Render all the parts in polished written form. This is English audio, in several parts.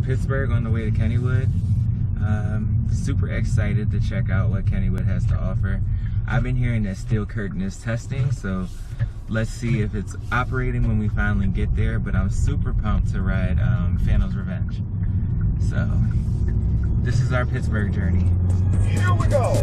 Pittsburgh on the way to Kennywood. Super excited to check out what Kennywood has to offer. I've been hearing that steel curtain is testing, so let's see if it's operating when we finally get there. But I'm super pumped to ride Phantom's Revenge. So this is our Pittsburgh journey. Here we go.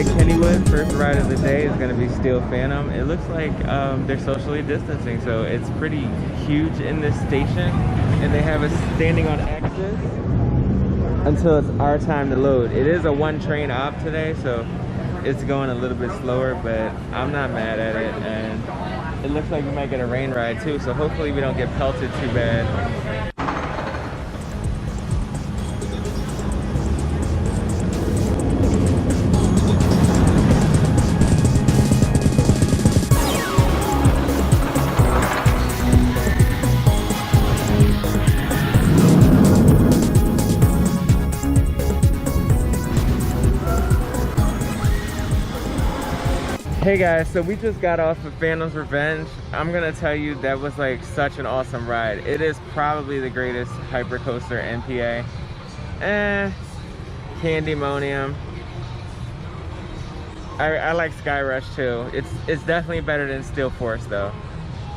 Kennywood, first ride of the day is going to be Steel Phantom. It looks like they're socially distancing, so it's pretty huge in this station, and they have us standing on axis until it's our time to load. It is a one train op today, so it's going a little bit slower, but I'm not mad at it, and it looks like we might get a rain ride too, so hopefully we don't get pelted too bad. Hey guys, so we just got off of Phantom's Revenge. I'm gonna tell you that was like such an awesome ride. It is probably the greatest hypercoaster NPA. Candymonium. I like Sky Rush too. It's definitely better than Steel Force though.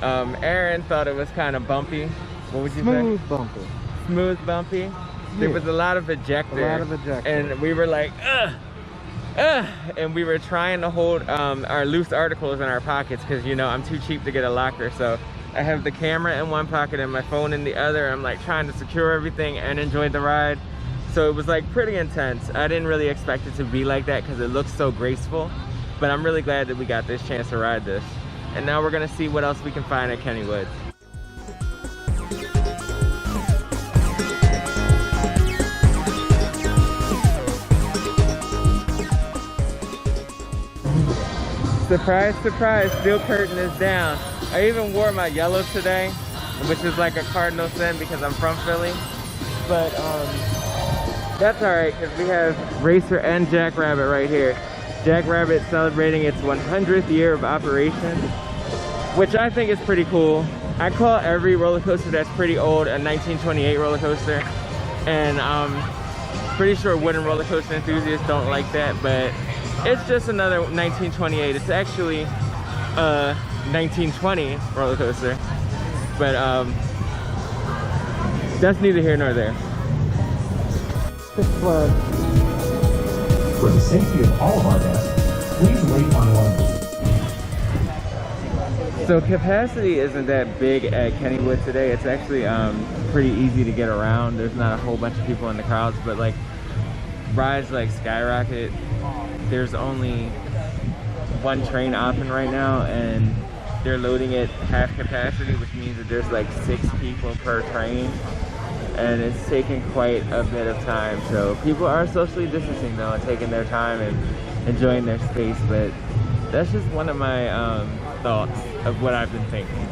Aaron thought it was kind of bumpy. What would you say? Smooth bumpy. Smooth bumpy. Yeah. There was a lot of ejector. A lot of ejector. And we were like, and we were trying to hold our loose articles in our pockets because, you know, I'm too cheap to get a locker. So I have the camera in one pocket and my phone in the other. I'm like trying to secure everything and enjoy the ride. So it was like pretty intense. I didn't really expect it to be like that because it looks so graceful. But I'm really glad that we got this chance to ride this. And now we're gonna see what else we can find at Kennywood. Surprise, surprise, steel curtain is down. I even wore my yellow today, which is like a cardinal sin because I'm from Philly. But that's all right because we have Racer and Jackrabbit right here. Jackrabbit celebrating its 100th year of operation, which I think is pretty cool. I call every roller coaster that's pretty old a 1928 roller coaster. And I'm pretty sure wooden roller coaster enthusiasts don't like that, but it's just another 1928. It's actually a 1920 roller coaster, but that's neither here nor there. For the safety of all of our guests, please wait on one. So capacity isn't that big at Kennywood today. It's actually pretty easy to get around. There's not a whole bunch of people in the crowds, but like rides like Skyrocket, there's only one train open right now and they're loading at half capacity, which means that there's like 6 people per train and it's taking quite a bit of time. So people are socially distancing though and taking their time and enjoying their space, but that's just one of my thoughts of what I've been thinking.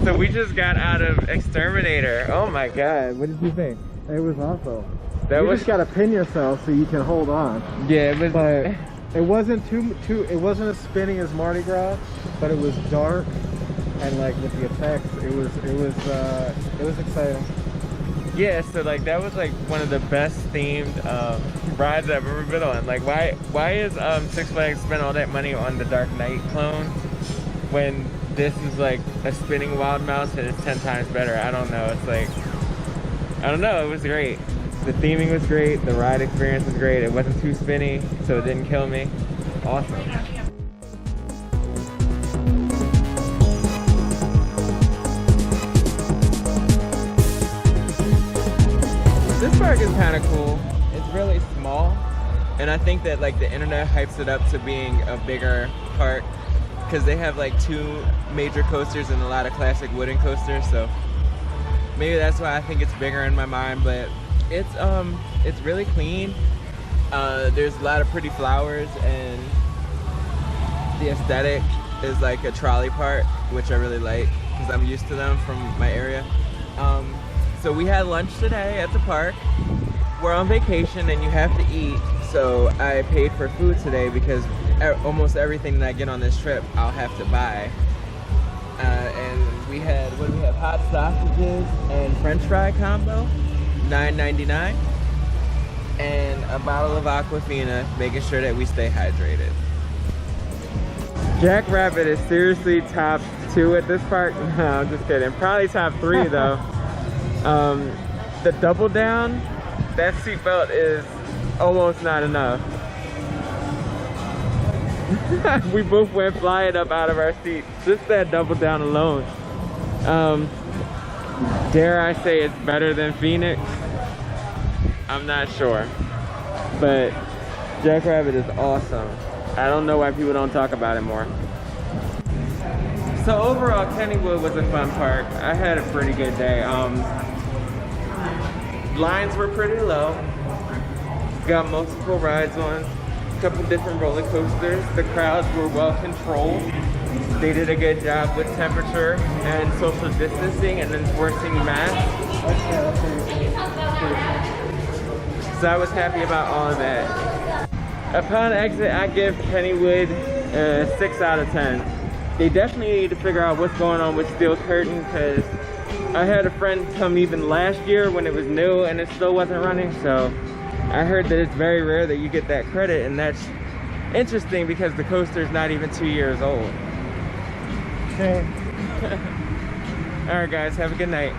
So we just got out of Exterminator. Oh my god, what did you think? It was awesome. That You was just gotta pin yourself so you can hold on. yeah, it was. But it wasn't it wasn't as spinning as Mardi Gras, but it was dark and like with the effects, it was exciting. Yeah, so like that was like one of the best themed rides I've ever been on. Like why is Six Flags spend all that money on the Dark Knight clone when this is like a spinning wild mouse and it's 10 times better? I don't know. It's like, I don't know, it was great. The theming was great, the ride experience was great. It wasn't too spinny, so it didn't kill me. Awesome. This park is kind of cool. It's really small, and I think that like the internet hypes it up to being a bigger park because they have like 2 major coasters and a lot of classic wooden coasters. So maybe that's why I think it's bigger in my mind. But it's really clean. There's a lot of pretty flowers, and the aesthetic is like a trolley park, which I really like because I'm used to them from my area. So we had lunch today at the park. We're on vacation and you have to eat, so I paid for food today because almost everything that I get on this trip I'll have to buy. And we had, what do we have? Hot sausages and French fry combo, $9.99, and a bottle of Aquafina, making sure that we stay hydrated. Jackrabbit is seriously top 2 at this park. No, I'm just kidding. Probably top 3 though. The double down, that seatbelt is almost not enough. We both went flying up out of our seats. Just that double down alone. Dare I say it's better than Phoenix? I'm not sure. But Jackrabbit is awesome. I don't know why people don't talk about it more. So overall, Kennywood was a fun park. I had a pretty good day. Lines were pretty low. Got multiple rides on, a couple different roller coasters. The crowds were well controlled. They did a good job with temperature and social distancing and enforcing masks. So I was happy about all of that. Upon exit, I give Kennywood a 6 out of 10. They definitely need to figure out what's going on with Steel Curtain, because I had a friend come even last year when it was new and it still wasn't running. So I heard that it's very rare that you get that credit, and that's interesting because the coaster is not even 2 years old. Okay. All right guys, have a good night.